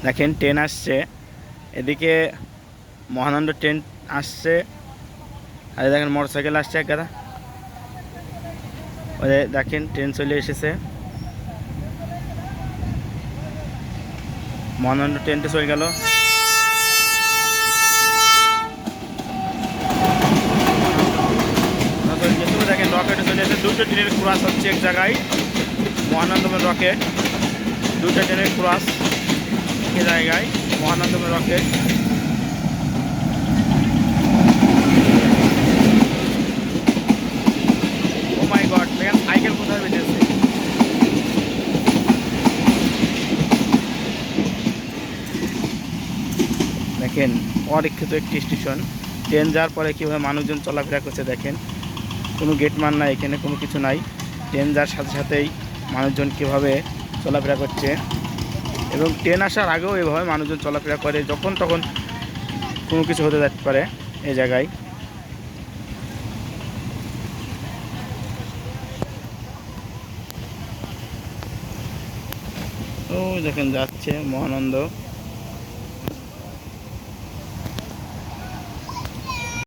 দেখেন ট্রেন আসছে, এদিকে মহানন্দ ট্রেন আসছে, আর দেখেন মোটরসাইকেল আসছে এক গাদা। ওই দেখেন ট্রেন চলে এসেছে, মহানন্দ ট্রেনটা চলে গেল। দেখেন রকেটে চলে এসেছে, দুটো ট্রেনের ক্রস হচ্ছে এক জায়গায়, মহানন্দমের রকেট, দুটো ট্রেনের ক্রস এক জায়গায়, মহানন্দমের রকেট। ও মাই গড, দেখেন সাইকেল কোথায় বেঁচেছে। দেখেন অরক্ষিত একটি স্টেশন, ট্রেন যাওয়ার পরে কীভাবে মানুষজন চলাফেরা করছে দেখেন, কোনো গেটমান নাই, এখানে কোনো কিছু নাই, ট্রেন যাওয়ার সাথে সাথেই মানুষজন কীভাবে চলাফেরা করছে। এবং ট্রেন আসার আগেও এভাবে মানুষজন চলাফেরা করে, যখন তখন কোনো কিছু হতে যেতে পারে এই জায়গায়। ও দেখেন যাচ্ছে মহানন্দ।